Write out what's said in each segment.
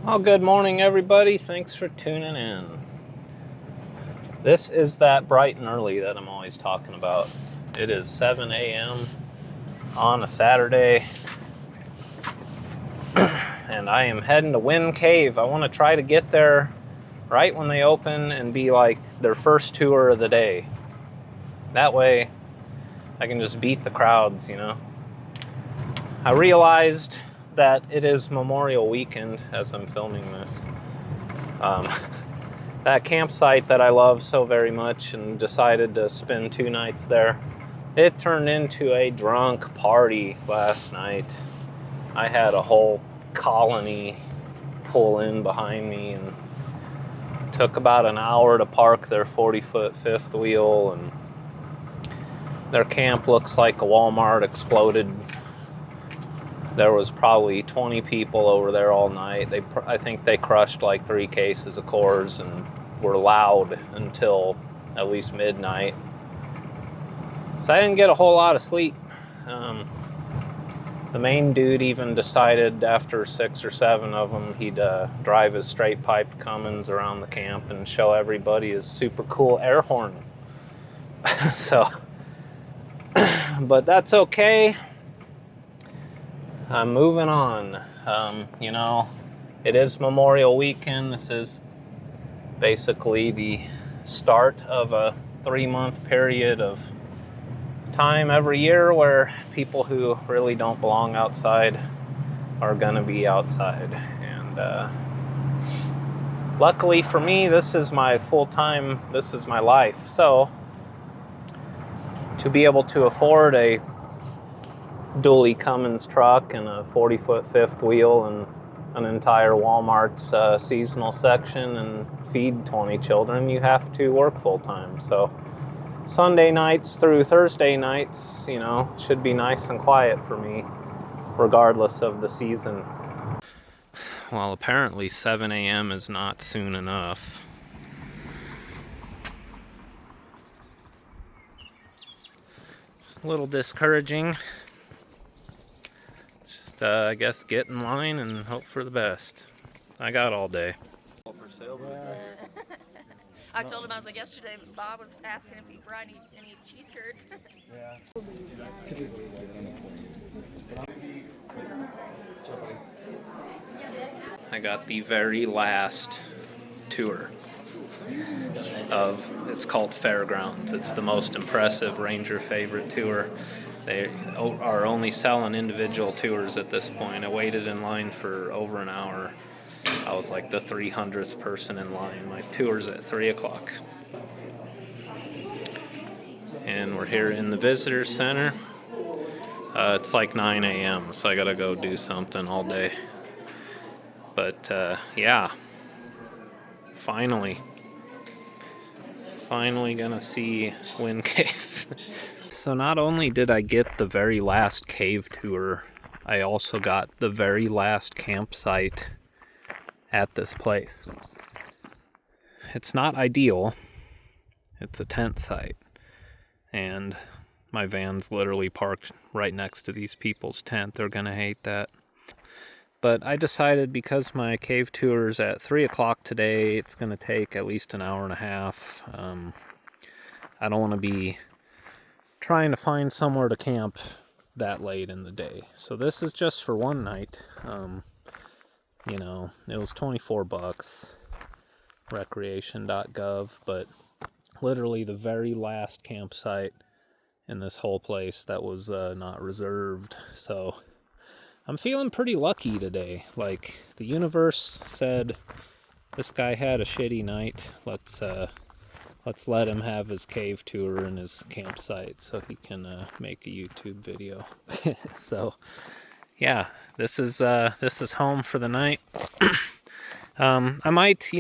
Well, good morning, everybody. Thanks for tuning in. This is that bright and early that I'm always talking about. It is 7 a.m. on a Saturday, and I am heading to Wind Cave. I want to try to get there right when they open and be like their first tour of the day. That way, I can just beat the crowds, you know. I realized that it is Memorial Weekend as I'm filming this. That campsite that I love so very much and decided to spend 2 nights there, it turned into a drunk party last night. I had a whole colony pull in behind me and took about an hour to park their 40-foot fifth wheel, and their camp looks like a Walmart exploded. There was probably 20 people over there all night. I think they crushed like 3 cases of Coors and were loud until at least midnight. So I didn't get a whole lot of sleep. The main dude even decided after 6 or 7 of them he'd drive his straight piped Cummins around the camp and show everybody his super cool air horn. So, but that's okay. I'm moving on. It is Memorial Weekend. This is basically the start of a 3-month period of time every year where people who really don't belong outside are gonna be outside. And luckily for me, this is my full-time, this is my life. So to be able to afford a dually Cummins truck and a 40-foot fifth wheel and an entire Walmart's seasonal section and feed 20 children, you have to work full-time. So Sunday nights through Thursday nights, should be nice and quiet for me, regardless of the season. Well, apparently 7 a.m. is not soon enough. A little discouraging. Just, I guess, get in line and hope for the best. I got all day. I told him, I was like, yesterday, Bob was asking if he brought any cheese curds. Yeah. I got the very last tour it's called Fairgrounds. It's the most impressive Ranger favorite tour. They are only selling individual tours at this point. I waited in line for over an hour. I was like the 300th person in line. My tour's at 3 o'clock. And we're here in the visitor center. It's like 9 a.m., so I gotta go do something all day. But yeah, finally gonna see Wind Cave. So not only did I get the very last cave tour, I also got the very last campsite at this place. It's not ideal. It's a tent site. And my van's literally parked right next to these people's tent. They're gonna hate that. But I decided because my cave tour is at 3 o'clock today, it's gonna take at least an hour and a half. I don't want to be trying to find somewhere to camp that late in the day. So this is just for one night. It was $24, recreation.gov, but literally the very last campsite in this whole place that was not reserved. So I'm feeling pretty lucky today. Like, the universe said, this guy had a shitty night. Let's let him have his cave tour and his campsite so he can make a YouTube video. So, yeah, this is home for the night. I might,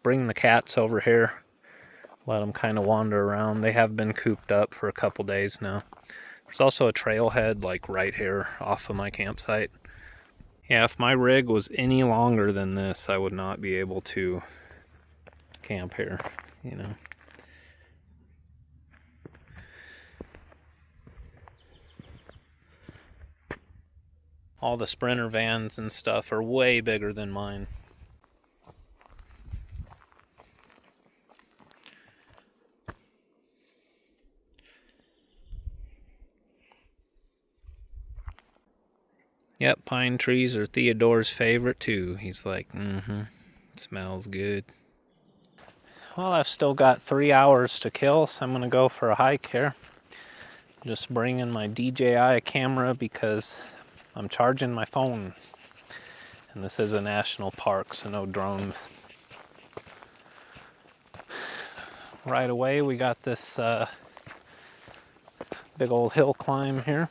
bring the cats over here, let them kind of wander around. They have been cooped up for a couple days now. There's also a trailhead like right here off of my campsite. Yeah, if my rig was any longer than this, I would not be able to camp here, All the Sprinter vans and stuff are way bigger than mine. Yep, pine trees are Theodore's favorite too. He's like, smells good. Well, I've still got 3 hours to kill, so I'm gonna go for a hike here. Just bringing my DJI camera because I'm charging my phone. And this is a national park, so no drones. Right away, we got this big old hill climb here.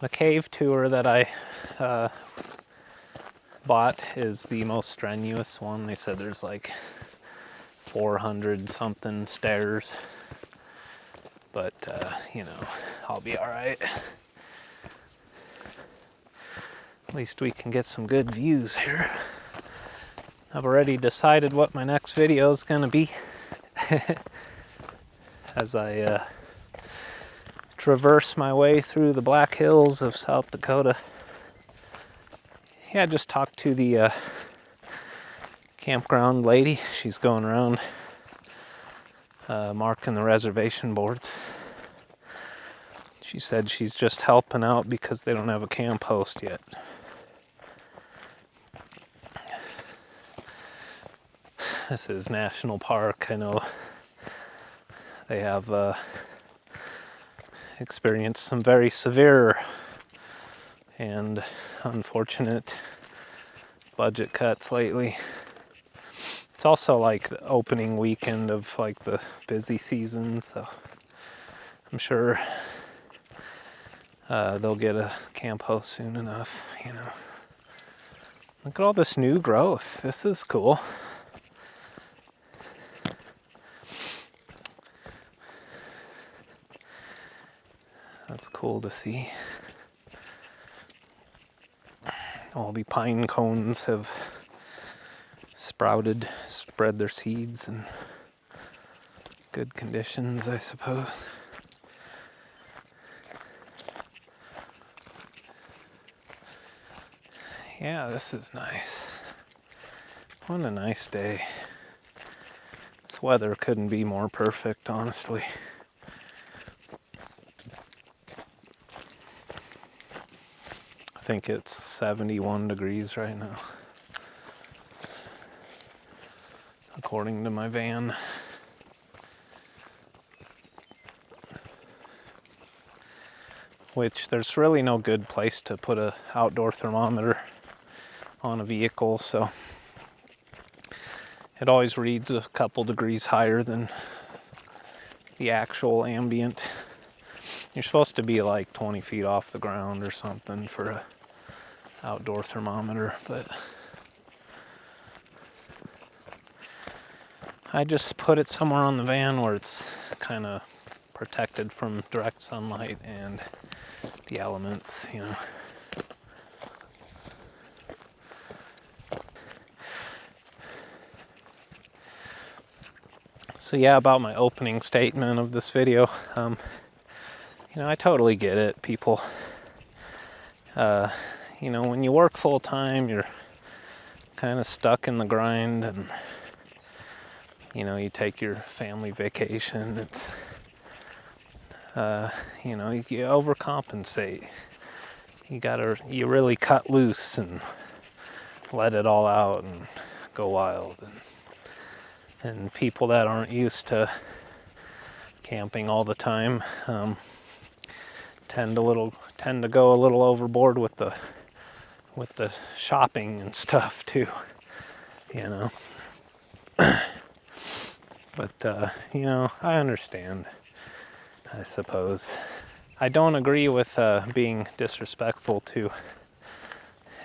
The cave tour that I bought is the most strenuous one. They said there's like 400 something stairs, but you know, I'll be all right. At least we can get some good views here. I've already decided what my next video is gonna be as I traverse my way through the Black Hills of South Dakota. Yeah, I just talked to the campground lady. She's going around marking the reservation boards. She said she's just helping out because they don't have a camp host yet. This is National Park. I know they have experienced some very severe and unfortunate budget cuts lately. It's also like the opening weekend of like the busy season, so I'm sure they'll get a camp host soon enough, you know. Look at all this new growth. This is cool. That's cool to see. All the pine cones have sprouted, spread their seeds in good conditions, I suppose. Yeah, this is nice. What a nice day. This weather couldn't be more perfect, honestly. I think it's 71 degrees right now, according to my van. Which there's really no good place to put an outdoor thermometer on a vehicle, so it always reads a couple degrees higher than the actual ambient. You're supposed to be like 20 feet off the ground or something for a outdoor thermometer, but I just put it somewhere on the van where it's kind of protected from direct sunlight and the elements, you know. So yeah, about my opening statement of this video, you know, I totally get it. People, you know, when you work full time, you're kind of stuck in the grind, and you know, you take your family vacation. It's, you know, you overcompensate. You really cut loose and let it all out and go wild. And people that aren't used to camping all the time tend to go a little overboard with the shopping and stuff too, you know. But you know, I understand, I suppose. I don't agree with being disrespectful to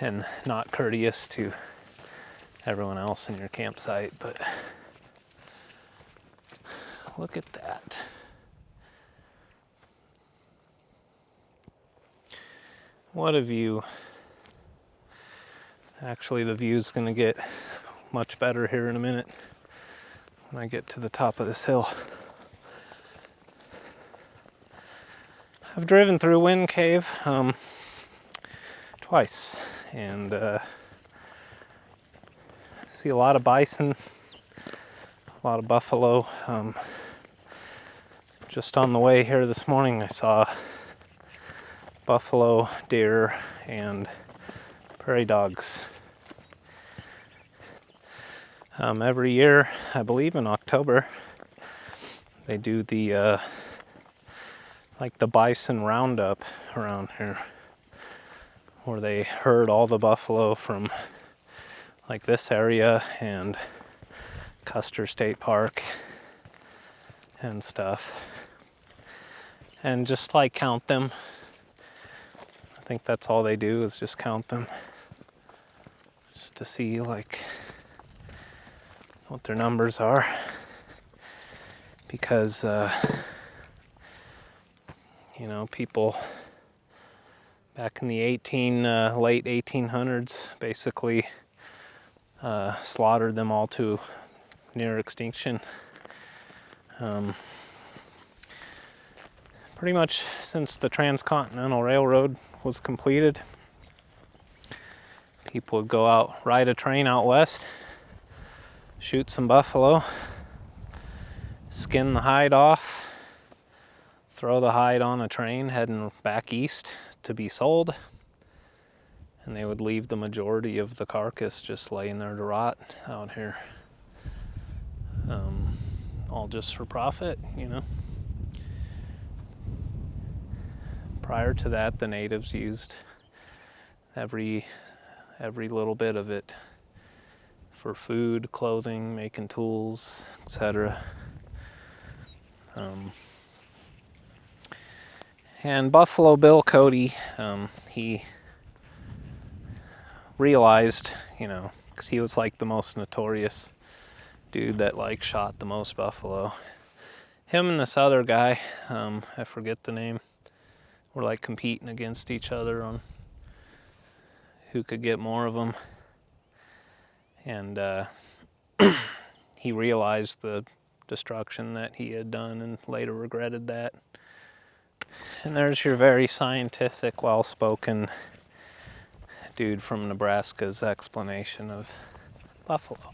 and not courteous to everyone else in your campsite, but look at that. What a view. Actually, the view's gonna get much better here in a minute when I get to the top of this hill. I've driven through Wind Cave twice, and see a lot of bison, a lot of buffalo. Just on the way here this morning, I saw buffalo, deer, and prairie dogs. Every year, I believe in October, they do the like the bison roundup around here, where they herd all the buffalo from like this area and Custer State Park and stuff, and just like count them. I think that's all they do is just count them, just to see like what their numbers are, because you know, people back in the late 1800s basically slaughtered them all to near extinction. Pretty much since the Transcontinental Railroad was completed, people would go out, ride a train out west, shoot some buffalo, skin the hide off, throw the hide on a train heading back east to be sold, and they would leave the majority of the carcass just laying there to rot out here. All just for profit, you know. Prior to that, the natives used every little bit of it for food, clothing, making tools, etc. And Buffalo Bill Cody, he realized, you know, because he was like the most notorious dude that like shot the most buffalo. Him and this other guy, I forget the name, were like competing against each other on who could get more of them. And he realized the destruction that he had done and later regretted that. And there's your very scientific, well-spoken dude from Nebraska's explanation of buffalo.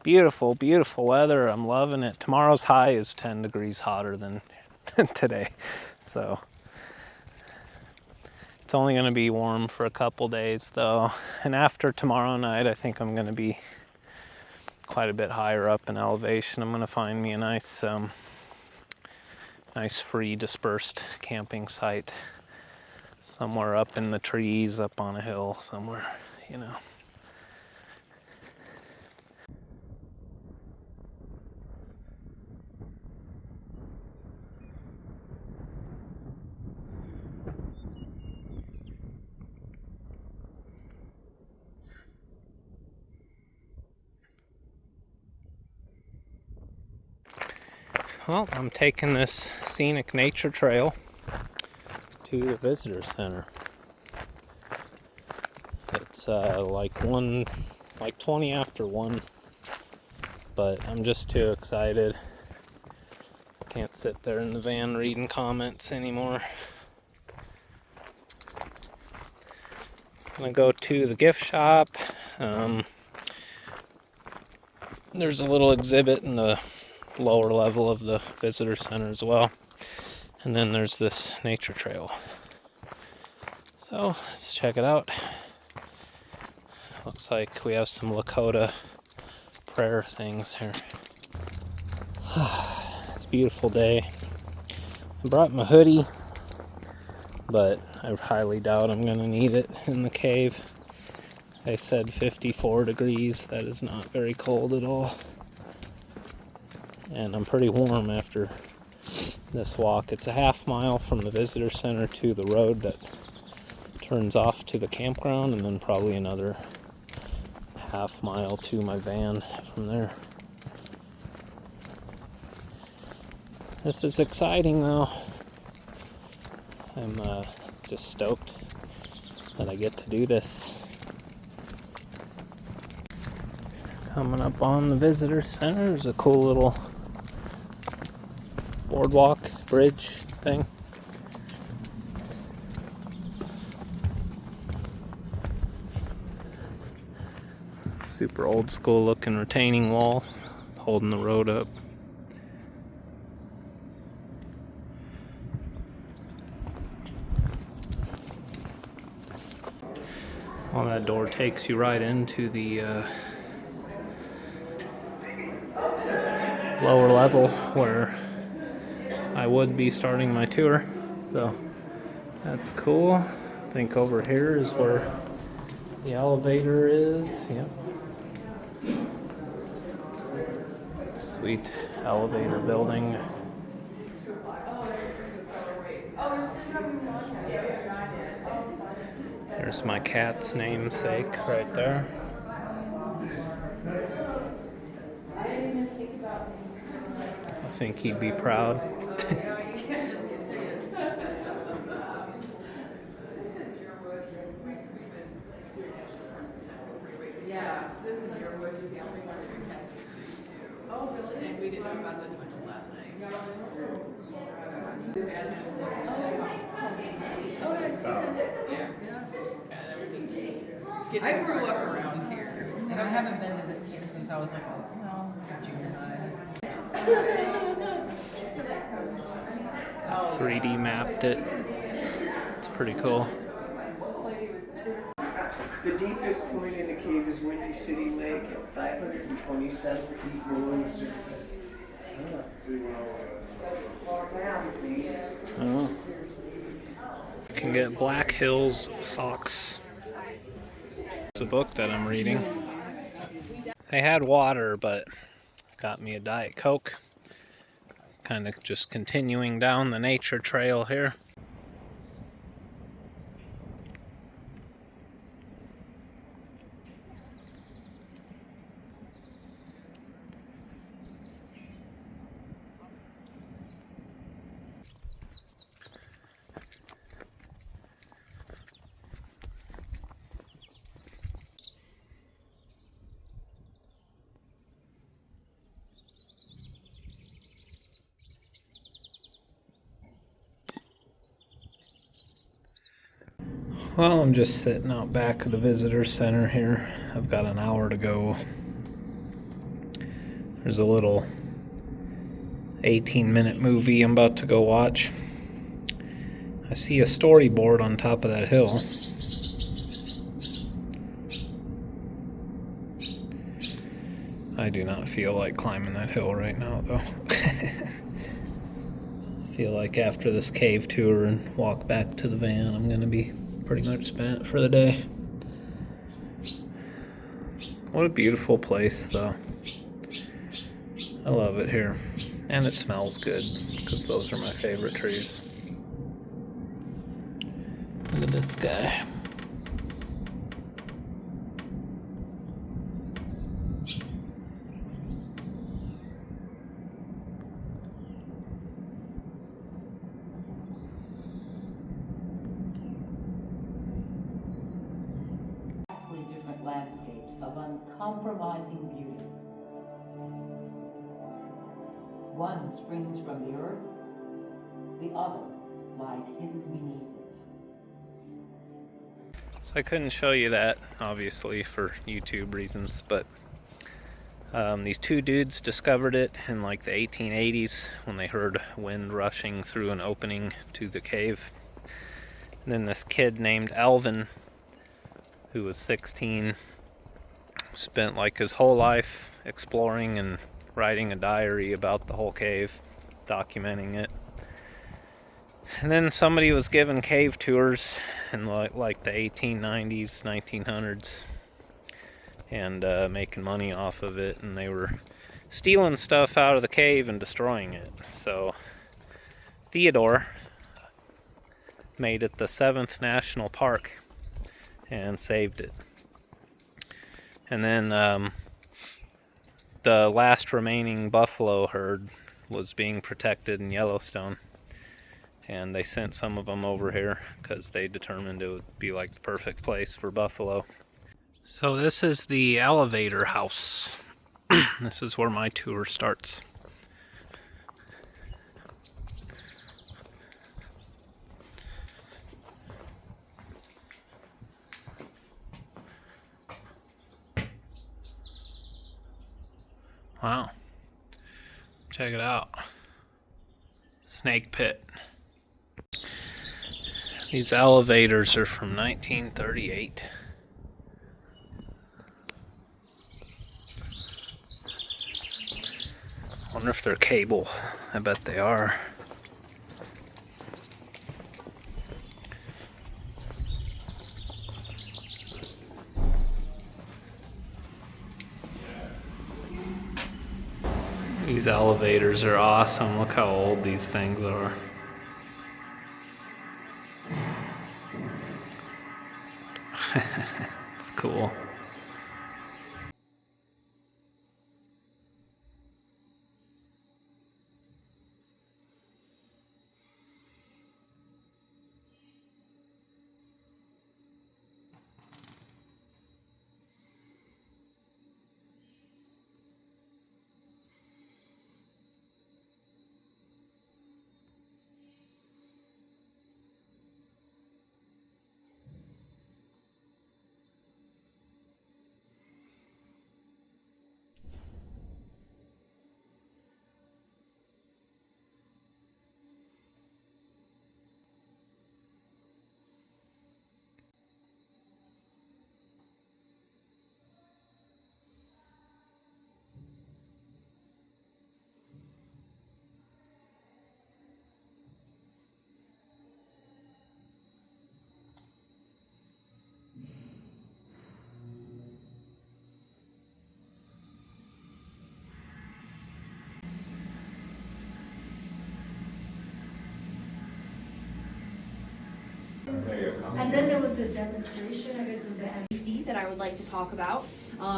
Beautiful, beautiful weather. I'm loving it. Tomorrow's high is 10 degrees hotter than today. So it's only going to be warm for a couple days though. And after tomorrow night, I think I'm going to be quite a bit higher up in elevation. I'm going to find me a nice free dispersed camping site somewhere up in the trees, up on a hill somewhere, you know. Well, I'm taking this scenic nature trail to the visitor center. It's like 20 after 1, but I'm just too excited. Can't sit there in the van reading comments anymore. I'm gonna go to the gift shop. There's a little exhibit in the lower level of the visitor center as well, and then there's this nature trail, so let's check it out. Looks like we have some Lakota prayer things here. It's a beautiful day. I brought my hoodie, but I highly doubt I'm gonna need it in the cave. They said 54 degrees. That is not very cold at all. And I'm pretty warm after this walk. It's a half mile from the visitor center to the road that turns off to the campground, and then probably another half mile to my van from there. This is exciting though. I'm just stoked that I get to do this. Coming up on the visitor center, there's a cool little boardwalk bridge thing. Super old school looking retaining wall holding the road up. Well, that door takes you right into the lower level where I would be starting my tour. So that's cool. I think over here is where the elevator is. Yep. Sweet elevator building. There's my cat's namesake right there. I think he'd be proud. Yeah, this is your woods is the only one that we had. Oh, really? And we didn't know about this one until last night. So. And everything. I grew up around here, and I haven't been to this cave since I was like, well, junior high. 3D mapped it. It's pretty cool. The deepest point in the cave is Windy City Lake at 527 feet below the surface. Oh. You can get Black Hills socks. It's a book that I'm reading. They had water, but got me a Diet Coke. Kind of just continuing down the nature trail here. Well, I'm just sitting out back of the visitor center here. I've got an hour to go. There's a little 18-minute movie I'm about to go watch. I see a storyboard on top of that hill. I do not feel like climbing that hill right now, though. I feel like after this cave tour and walk back to the van, I'm going to be pretty much spent for the day. What a beautiful place, though. I love it here. And it smells good, because those are my favorite trees. Look at this guy. Different landscapes of uncompromising beauty. One springs from the earth, the other lies hidden beneath it. So I couldn't show you that, obviously, for YouTube reasons, but these two dudes discovered it in like the 1880s when they heard wind rushing through an opening to the cave. And then this kid named Alvin, who was 16, spent like his whole life exploring and writing a diary about the whole cave, documenting it. And then somebody was giving cave tours in like the 1890s, 1900s, and making money off of it, and they were stealing stuff out of the cave and destroying it. So Theodore made it the 7th National Park and saved it. And then the last remaining buffalo herd was being protected in Yellowstone, and they sent some of them over here because they determined it would be like the perfect place for buffalo. So this is the elevator house This is where my tour starts. Wow. Check it out. Snake pit. These elevators are from 1938. I wonder if they're cable. I bet they are. These elevators are awesome. Look how old these things are. It's cool. And then there was a demonstration, I guess it was an MFD that I would like to talk about.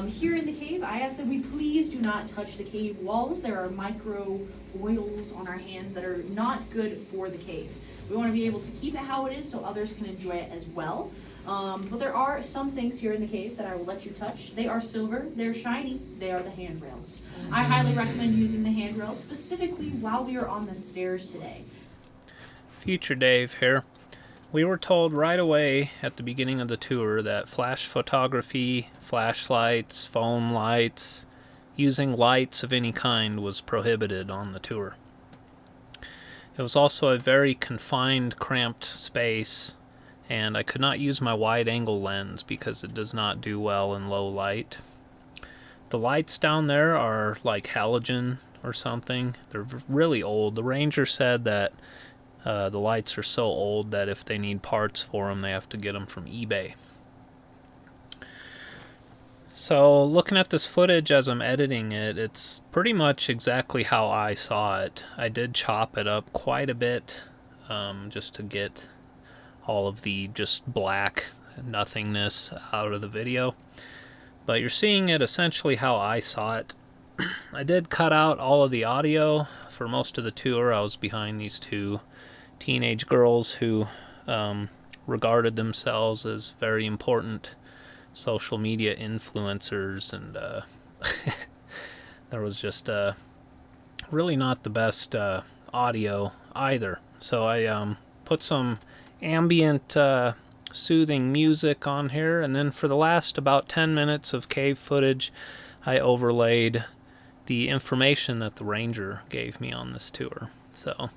Here in the cave, I ask that we please do not touch the cave walls. There are micro oils on our hands that are not good for the cave. We want to be able to keep it how it is so others can enjoy it as well. But there are some things here in the cave that I will let you touch. They are silver, they're shiny, they are the handrails. I highly recommend using the handrails, specifically while we are on the stairs today. Future Dave here. We were told right away at the beginning of the tour that flash photography, flashlights, phone lights, using lights of any kind was prohibited on the tour. It was also a very confined, cramped space, and I could not use my wide-angle lens because it does not do well in low light. The lights down there are like halogen or something. They're really old. The ranger said that the lights are so old that if they need parts for them, they have to get them from eBay. So looking at this footage as I'm editing it, it's pretty much exactly how I saw it. I did chop it up quite a bit just to get all of the just black nothingness out of the video. But you're seeing it essentially how I saw it. I did cut out all of the audio for most of the tour. I was behind these two teenage girls who regarded themselves as very important social media influencers, and there was just really not the best audio either. So I put some ambient soothing music on here, and then for the last about 10 minutes of cave footage I overlaid the information that the ranger gave me on this tour. So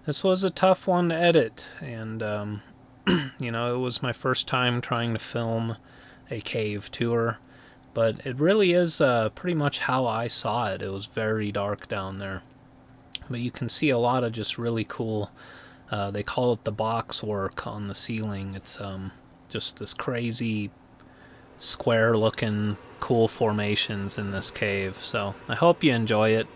this was a tough one to edit, and you know, it was my first time trying to film a cave tour, but it really is pretty much how I saw it. It was very dark down there, but you can see a lot of just really cool, they call it the box work on the ceiling. It's just this crazy square looking cool formations in this cave. So I hope you enjoy it.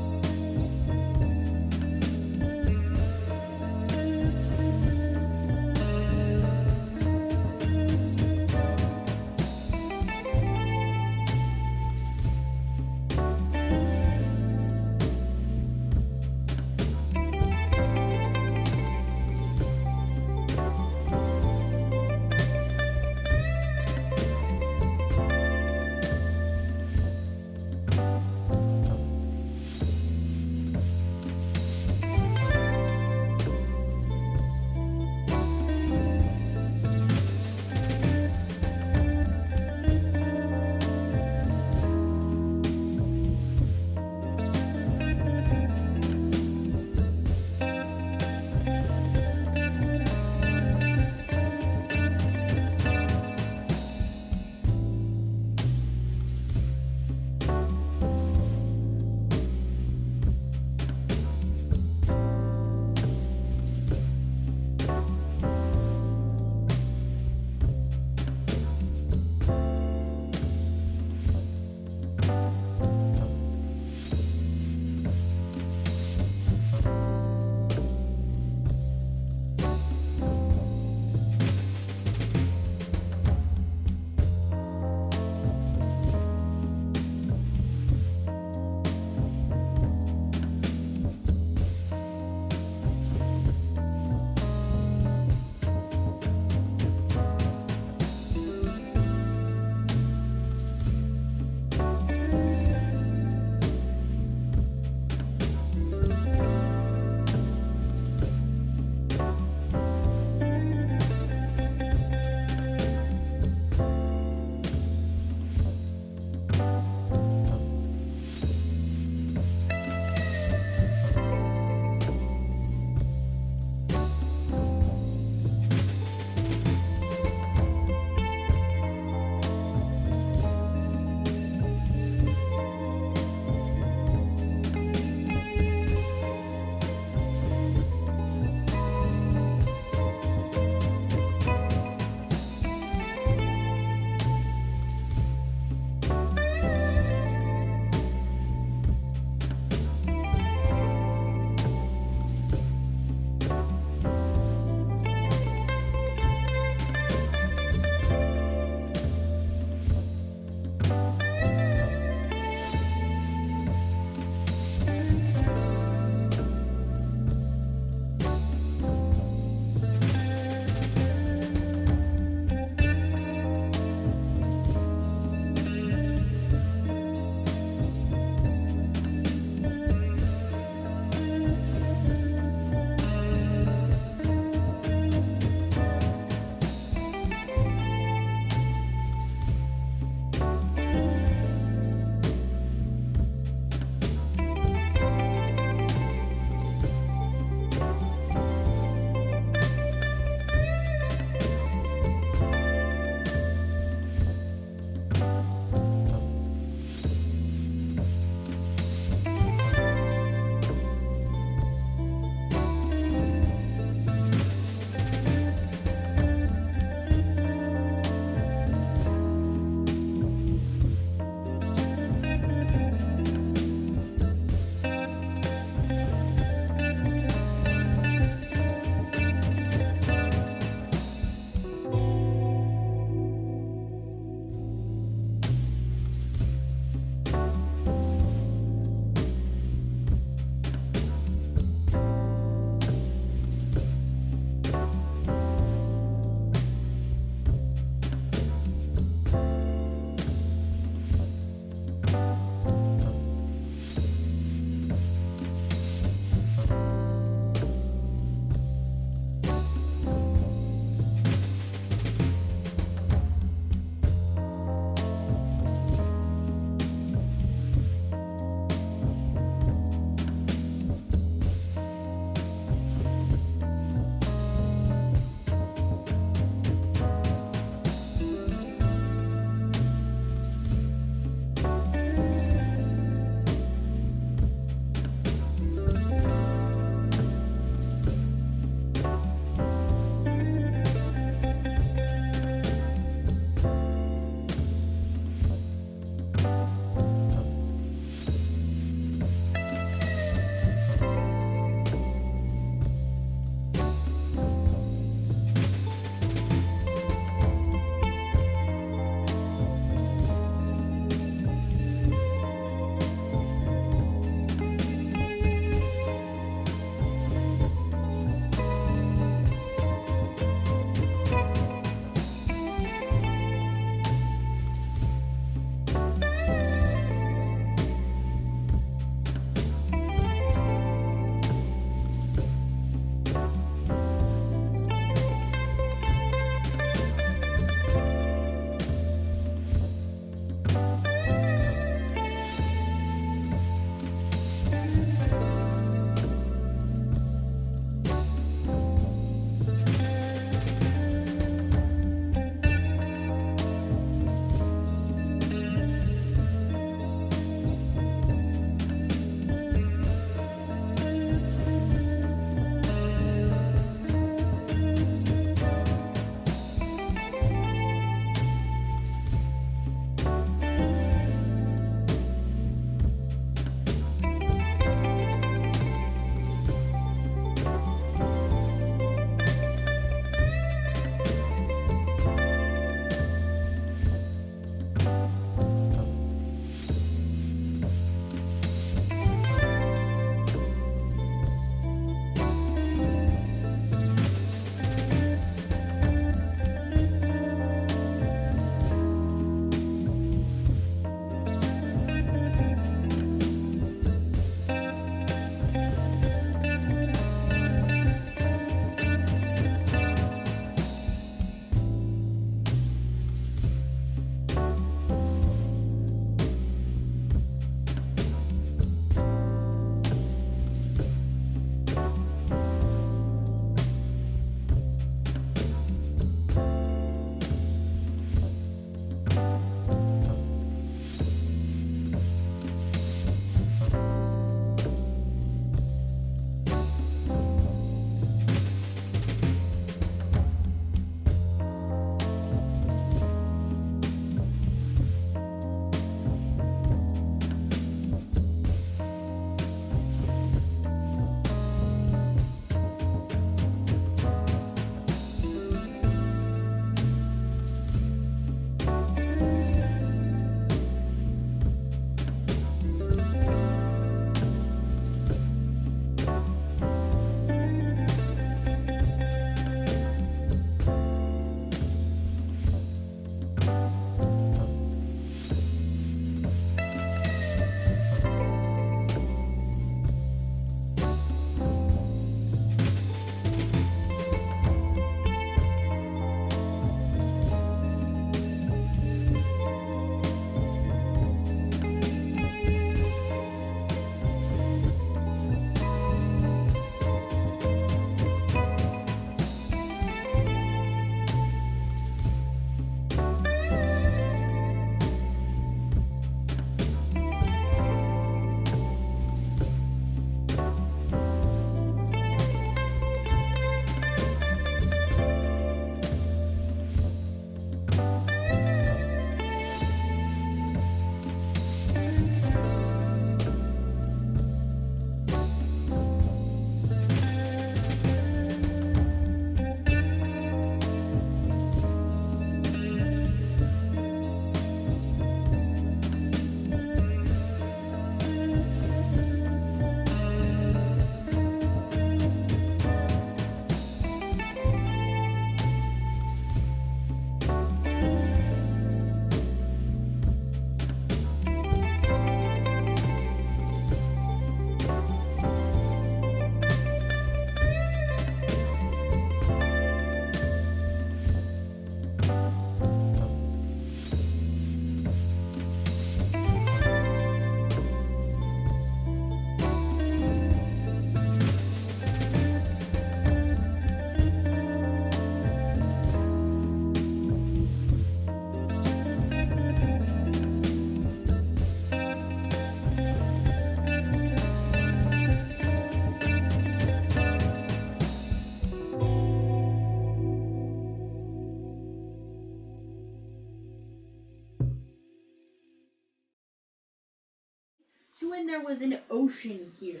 to when there was an ocean here.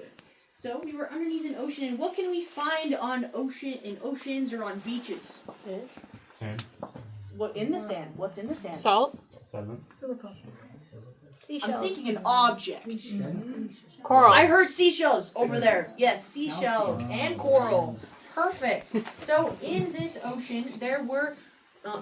So we were underneath an ocean, and what can we find on oceans or on beaches? Sand. What in the sand? What's in the sand? Salt. Sediment. I'm thinking an object. Coral. I heard seashells over there. Yes, seashells and coral. Perfect. So in this ocean, there were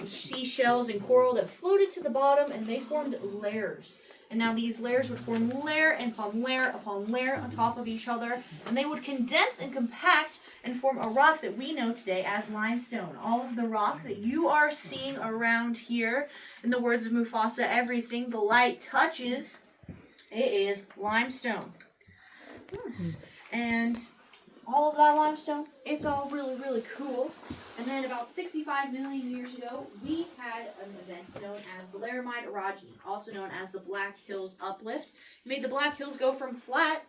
seashells and coral that floated to the bottom, and they formed layers. And now these layers would form layer upon layer upon layer on top of each other, and they would condense and compact and form a rock that we know today as limestone. All of the rock that you are seeing around here, in the words of Mufasa, everything the light touches, it is limestone. Yes. And all of that limestone, it's all really, really cool. And then about 65 million years ago, we had an event known as the Laramide orogeny, also known as the Black Hills Uplift. It made the Black Hills go from flat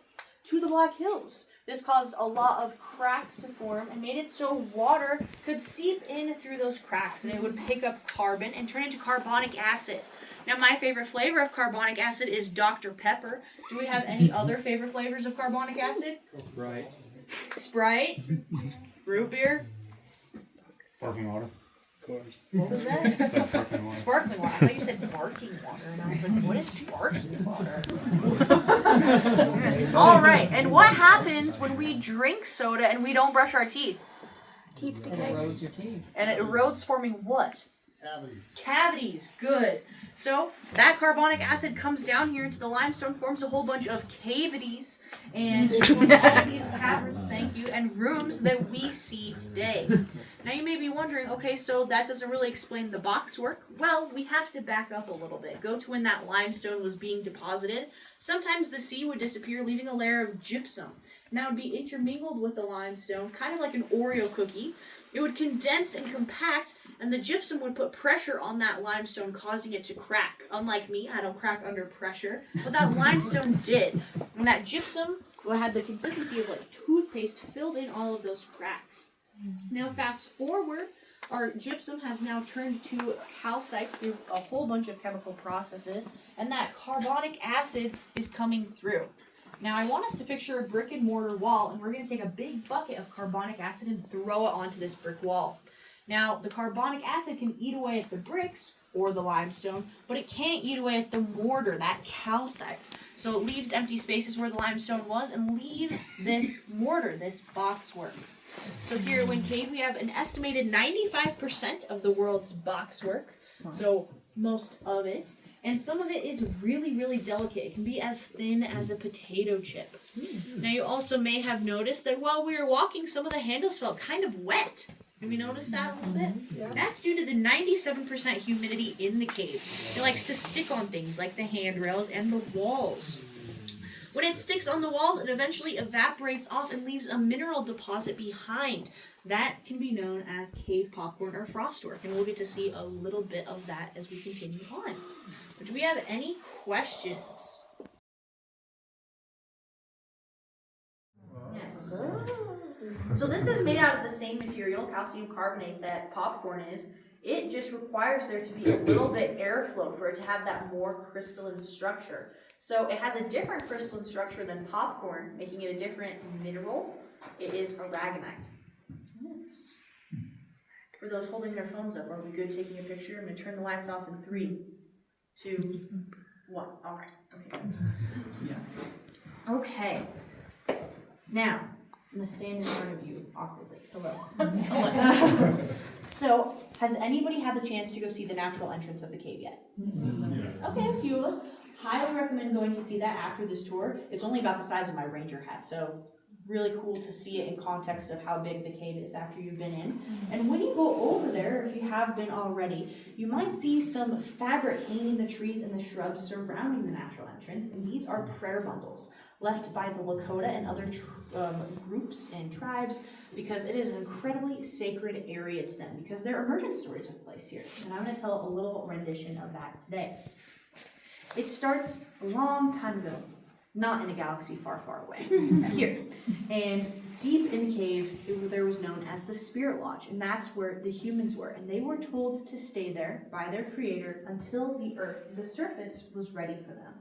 to the Black Hills. This caused a lot of cracks to form and made it so water could seep in through those cracks, and it would pick up carbon and turn into carbonic acid. Now, my favorite flavor of carbonic acid is Dr. Pepper. Do we have any other favorite flavors of carbonic acid? Sprite. Sprite? Root beer? Sparkling water. Of course. What was that? That's sparkling water. Sparkling water. I thought you said barking water, and I was like, what is barking water? All right, and what happens when we drink soda and we don't brush our teeth? Teeth It decay. erodes your teeth. And it erodes, forming what? Cavities. Good. So that carbonic acid comes down here into the limestone, forms a whole bunch of cavities, and these caverns, thank you, and rooms that we see today. Now you may be wondering, okay, so that doesn't really explain the box work. Well, we have to back up a little bit. Go to when that limestone was being deposited. Sometimes the sea would disappear, leaving a layer of gypsum. Now it would be intermingled with the limestone, kind of like an Oreo cookie. It would condense and compact, and the gypsum would put pressure on that limestone, causing it to crack. Unlike me, I don't crack under pressure, but that limestone did. And that gypsum had the consistency of like toothpaste, filled in all of those cracks. Now fast forward, our gypsum has now turned to calcite through a whole bunch of chemical processes, and that carbonic acid is coming through. Now I want us to picture a brick and mortar wall, and we're going to take a big bucket of carbonic acid and throw it onto this brick wall. Now the carbonic acid can eat away at the bricks or the limestone, but it can't eat away at the mortar, that calcite. So it leaves empty spaces where the limestone was and leaves this mortar, this boxwork. So here at Wind Cave we have an estimated 95% of the world's boxwork, so most of it. And some of it is really, really delicate. It can be as thin as a potato chip. Now you also may have noticed that while we were walking, some of the handles felt kind of wet. Have you noticed that a little bit? Yeah. That's due to the 97% humidity in the cave. It likes to stick on things like the handrails and the walls. When it sticks on the walls, it eventually evaporates off and leaves a mineral deposit behind. That can be known as cave popcorn or frostwork, and we'll get to see a little bit of that as we continue on. But do we have any questions? Yes. So this is made out of the same material, calcium carbonate, that popcorn is. It just requires there to be a little bit airflow for it to have that more crystalline structure. So it has a different crystalline structure than popcorn, making it a different mineral. It is aragonite. Yes. For those holding their phones up, are we good taking a picture? I'm going to turn the lights off in 3, 2, 1. All right. Okay. Now, I'm going to stand in front of you awkwardly. Hello. Hello. So, has anybody had the chance to go see the natural entrance of the cave yet? Yes. Okay, a few of us. Highly recommend going to see that after this tour. It's only about the size of my ranger hat, so really cool to see it in context of how big the cave is after you've been in. And when you go over there, if you have been already, you might see some fabric hanging in the trees and the shrubs surrounding the natural entrance, and these are prayer bundles left by the Lakota and other groups and tribes, because it is an incredibly sacred area to them, because their emergence story took place here. And I'm going to tell a little rendition of that today. It starts a long time ago, not in a galaxy far, far away, here. And deep in the cave, there was known as the Spirit Lodge, and that's where the humans were. And they were told to stay there by their creator until the surface was ready for them.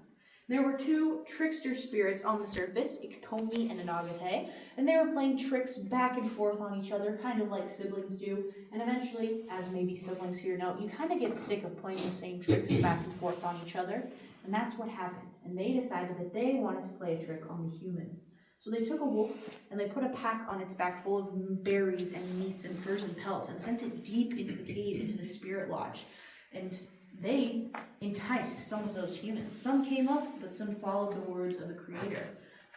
There were two trickster spirits on the surface, Iktomi and Anagate, and they were playing tricks back and forth on each other, kind of like siblings do. And eventually, as maybe siblings here know, you kind of get sick of playing the same tricks back and forth on each other. And that's what happened. And they decided that they wanted to play a trick on the humans. So they took a wolf and they put a pack on its back full of berries and meats and furs and pelts and sent it deep into the cave, into the spirit lodge. And they enticed some of those humans. Some came up, but some followed the words of the Creator.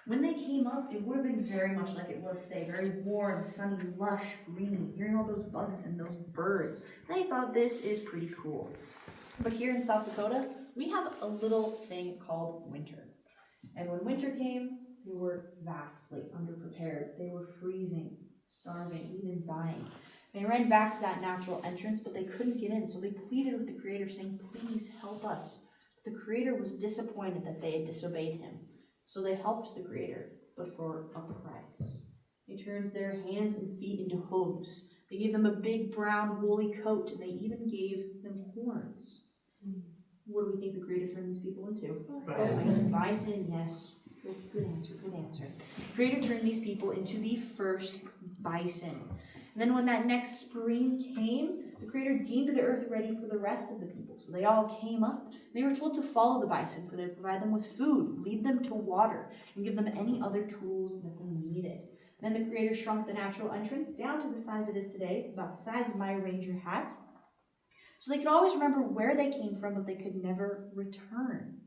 When they came up, it would have been very much like it was today, very warm, sunny, lush, green, hearing all those bugs and those birds. They thought this is pretty cool. But here in South Dakota, we have a little thing called winter. And when winter came, they were vastly underprepared. They were freezing, starving, even dying. They ran back to that natural entrance, but they couldn't get in, so they pleaded with the Creator, saying, please help us. But the Creator was disappointed that they had disobeyed him. So they helped the Creator, but for a price. They turned their hands and feet into hooves. They gave them a big brown woolly coat, and they even gave them horns. What do we think the Creator turned these people into? Bison. Bison, yes. Good answer, good answer. The Creator turned these people into the first bison. And then when that next spring came, the Creator deemed the earth ready for the rest of the people. So they all came up. They were told to follow the bison, for they would provide them with food, lead them to water, and give them any other tools that they needed. Then the Creator shrunk the natural entrance down to the size it is today, about the size of my ranger hat. So they could always remember where they came from, but they could never return.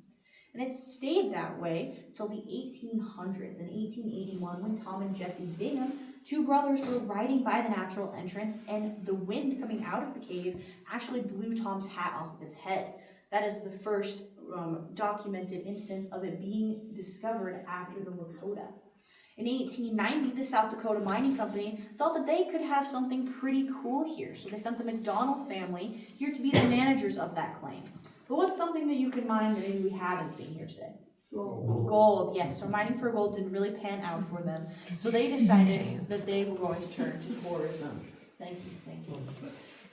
And it stayed that way until the 1800s. In 1881, when Tom and Jesse Bingham, two brothers, were riding by the natural entrance, and the wind coming out of the cave actually blew Tom's hat off of his head. That is the first documented instance of it being discovered after the Lakota. In 1890, the South Dakota Mining Company thought that they could have something pretty cool here, so they sent the McDonald family here to be the managers of that claim. But what's something that you can mine that maybe we haven't seen here today? Gold, yes. So mining for gold didn't really pan out for them. So they decided that they were going to turn to tourism. Thank you.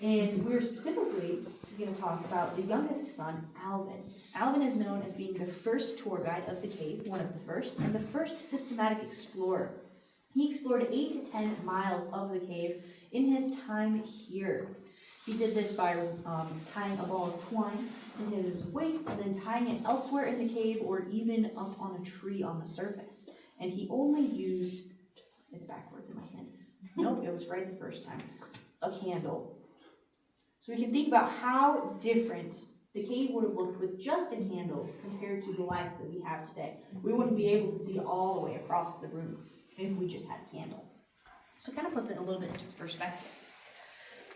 And we're specifically going to talk about the youngest son, Alvin. Alvin is known as being the first tour guide of the cave, one of the first, and the first systematic explorer. He explored 8 to 10 miles of the cave in his time here. He did this by tying a ball of twine to his waist and then tying it elsewhere in the cave or even up on a tree on the surface. And he only used, it's backwards in my hand. Nope, it was right the first time. A candle. So we can think about how different the cave would have looked with just a candle compared to the lights that we have today. We wouldn't be able to see all the way across the room if we just had a candle. So it kind of puts it a little bit into perspective.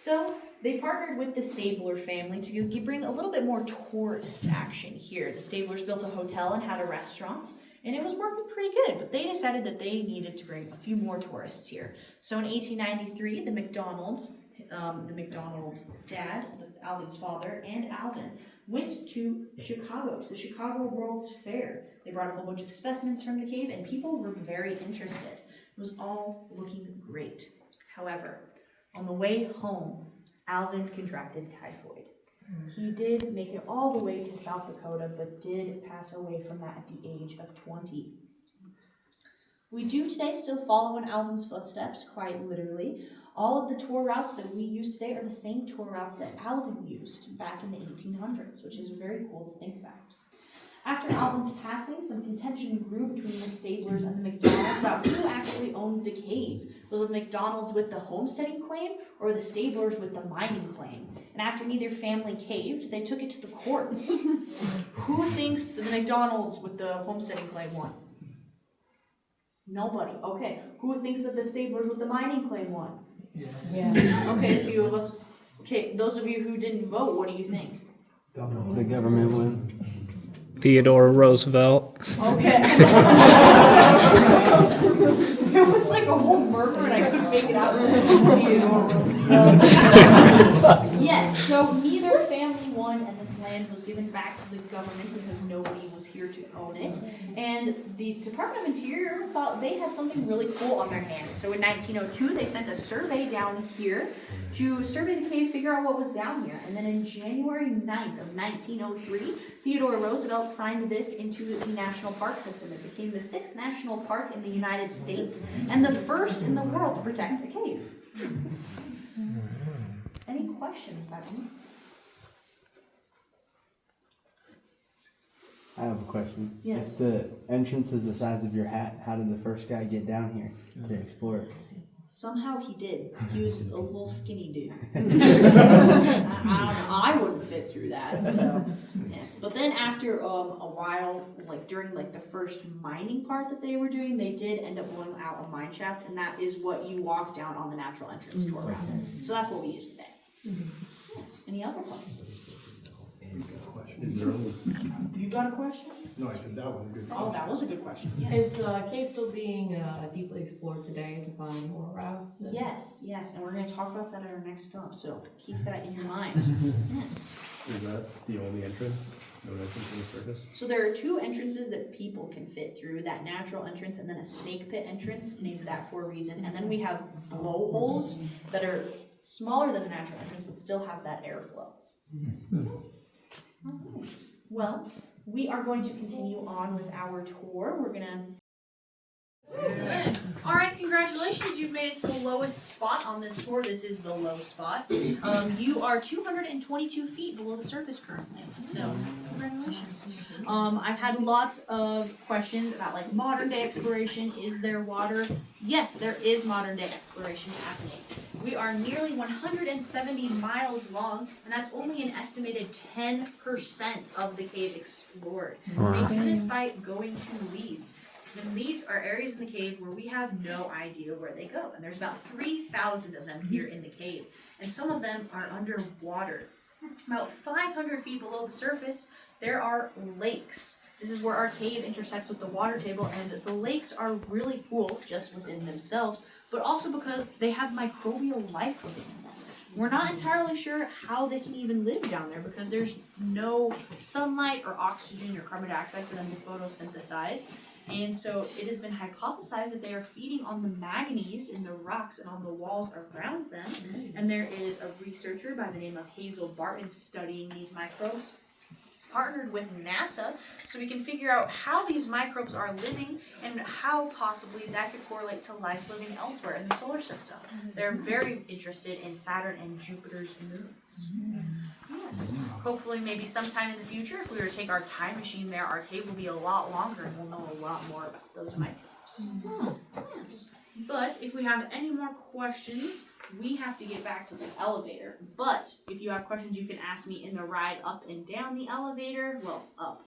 So they partnered with the Stabler family to bring a little bit more tourist action here. The Stablers built a hotel and had a restaurant, and it was working pretty good, but they decided that they needed to bring a few more tourists here. So in 1893, the McDonald dad, Alvin's father, and Alvin went to Chicago, to the Chicago World's Fair. They brought a whole bunch of specimens from the cave, and people were very interested. It was all looking great. However, on the way home, Alvin contracted typhoid. He did make it all the way to South Dakota, but did pass away from that at the age of 20. We do today still follow in Alvin's footsteps, quite literally. All of the tour routes that we use today are the same tour routes that Alvin used back in the 1800s, which is very cool to think about. After Alvin's passing, some contention grew between the Stablers and the McDonalds about who actually owned the cave. Was it the McDonalds with the homesteading claim or the Stablers with the mining claim? And after neither family caved, they took it to the courts. Who thinks that the McDonalds with the homesteading claim won? Nobody. Okay. Who thinks that the Stablers with the mining claim won? Yes. Yeah. Okay, a few of us. Okay, those of you who didn't vote, what do you think? The government win. Theodore Roosevelt. Okay. It was like a whole murmur and I couldn't make it out. Theodore Roosevelt. Yes, so neither family won and this land was given back to the government because nobody was here to own it. And the Department of Interior thought they had something really cool on their hands. So in 1902, they sent a survey down here to survey the cave, figure out what was down here. And then in January 9th of 1903, Theodore Roosevelt signed this into the national park system. It became the 6th national park in the United States and the first in the world to protect a cave. Any questions, Bevan? I have a question. Yes. If the entrance is the size of your hat, how did the first guy get down here to explore it? Somehow he did. He was a little skinny dude. I wouldn't fit through that. So yes. But then after a while, like during like the first mining part that they were doing, they did end up blowing out a mine shaft, and that is what you walk down on the natural entrance tour around it. So that's what we use today. Yes. Any other questions? Is there only... You got a question? No, I said that was a good Oh, that was a good question. Yes. Is the cave still being deeply explored today to find more routes? Yes, and we're going to talk about that at our next stop, so keep that in your mind. Yes. Is that the only entrance? No entrance on the surface? So there are 2 entrances that people can fit through, that natural entrance and then a snake pit entrance, named that for a reason. And then we have blowholes that are smaller than the natural entrance, but still have that airflow. Alright. Well, we are going to continue on with our tour. We're gonna... Alright, congratulations. You've made it to the lowest spot on this tour. This is the low spot. You are 222 feet below the surface currently. So, congratulations. I've had lots of questions about like modern day exploration. Is there water? Yes, there is modern day exploration happening. We are nearly 170 miles long, and that's only an estimated 10% of the cave explored. They do this by going to leads. And leads are areas in the cave where we have no idea where they go. And there's about 3,000 of them here in the cave. And some of them are underwater. About 500 feet below the surface, there are lakes. This is where our cave intersects with the water table, and the lakes are really cool just within themselves, but also because they have microbial life living in them. We're not entirely sure how they can even live down there because there's no sunlight or oxygen or carbon dioxide for them to photosynthesize. And so it has been hypothesized that they are feeding on the manganese in the rocks and on the walls around them. And there is a researcher by the name of Hazel Barton studying these microbes, partnered with NASA, so we can figure out how these microbes are living and how possibly that could correlate to life living elsewhere in the solar system. They're very interested in Saturn and Jupiter's moons. Yes. Hopefully maybe sometime in the future, if we were to take our time machine there, our cave will be a lot longer and we'll know a lot more about those microbes. Yes. But if we have any more questions, we have to get back to the elevator. But if you have questions, you can ask me in the ride up and down the elevator. Well, up.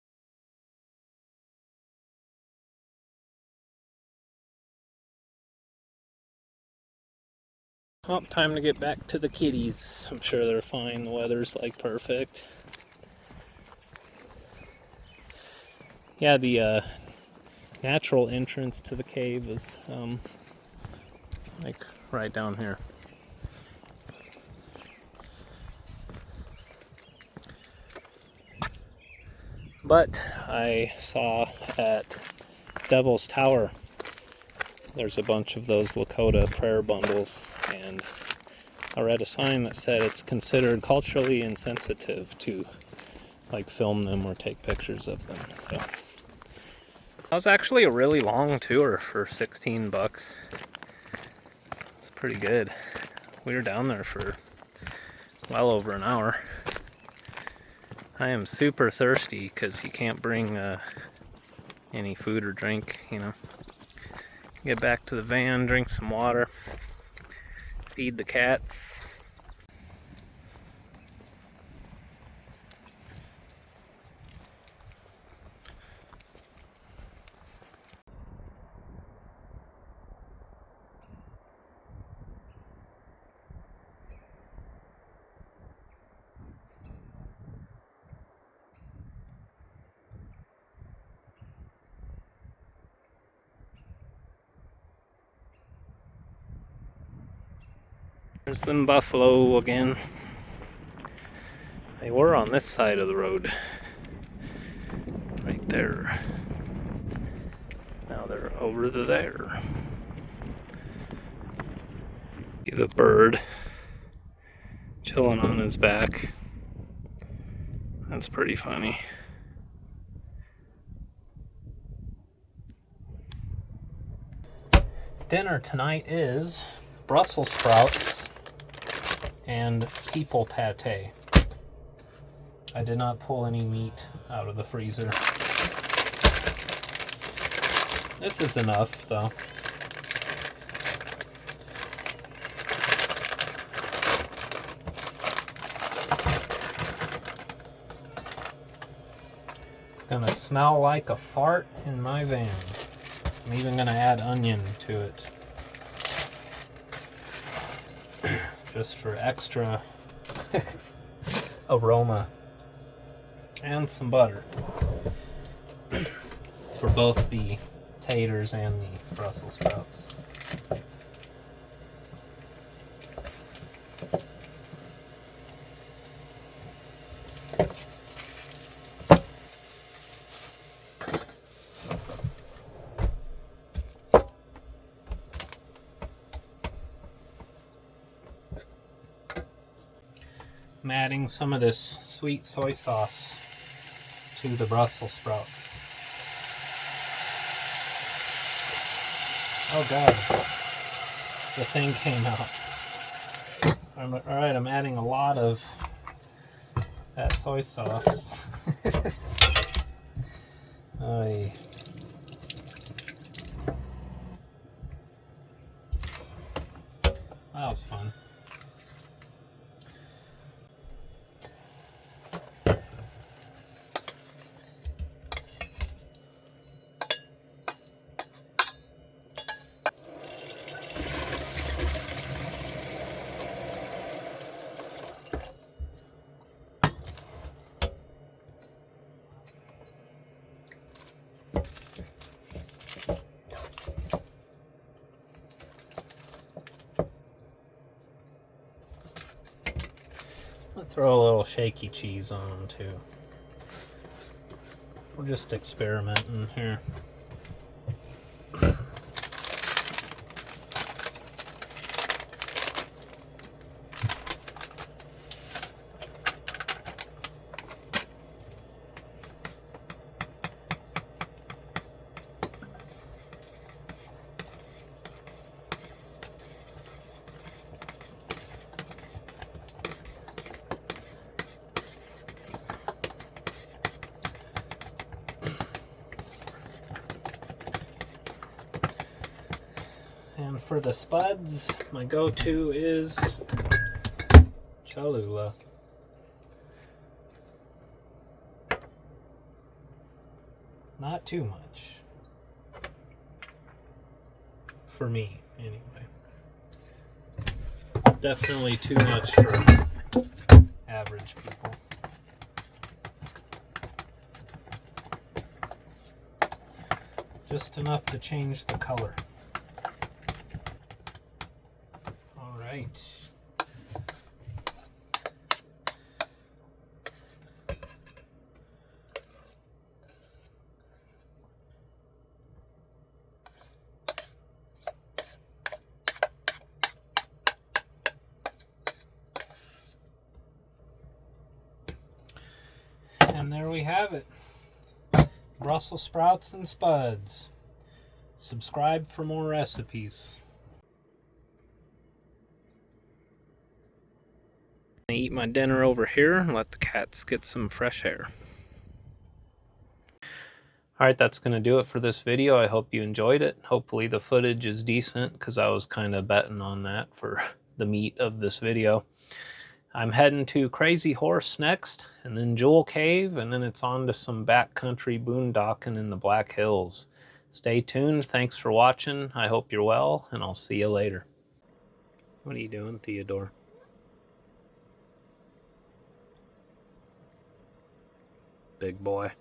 Oh, time to get back to the kitties. I'm sure they're fine. The weather's like perfect. Yeah, the natural entrance to the cave is like right down here. But I saw at Devil's Tower, there's a bunch of those Lakota prayer bundles, and I read a sign that said it's considered culturally insensitive to like film them or take pictures of them. So that was actually a really long tour for $16. It's pretty good. We were down there for well over an hour. I am super thirsty because you can't bring any food or drink, you know. Get back to the van, drink some water, feed the cats. There's them buffalo again. They were on this side of the road. Right there. Now they're over to there. See the bird chilling on his back. That's pretty funny. Dinner tonight is Brussels sprouts and people pate. I did not pull any meat out of the freezer. This is enough, though. It's gonna smell like a fart in my van. I'm even gonna add onion to it. Just for extra aroma. And some butter. For both the taters and the Brussels sprouts. I'm adding some of this sweet soy sauce to the Brussels sprouts. Oh god, the thing came out. Alright, I'm adding a lot of that soy sauce. Oy. That was fun. I'll throw a little shaky cheese on them too. We're just experimenting here. And for the spuds, my go-to is Cholula. Not too much. For me, anyway. Definitely too much for average people. Just enough to change the color. Right. And there we have it. Brussels sprouts and spuds. Subscribe for more recipes. I eat my dinner over here and let the cats get some fresh air. Alright, that's going to do it for this video. I hope you enjoyed it. Hopefully the footage is decent because I was kind of betting on that for the meat of this video. I'm heading to Crazy Horse next, and then Jewel Cave, and then it's on to some backcountry boondocking in the Black Hills. Stay tuned. Thanks for watching. I hope you're well, and I'll see you later. What are you doing, Theodore? Big boy.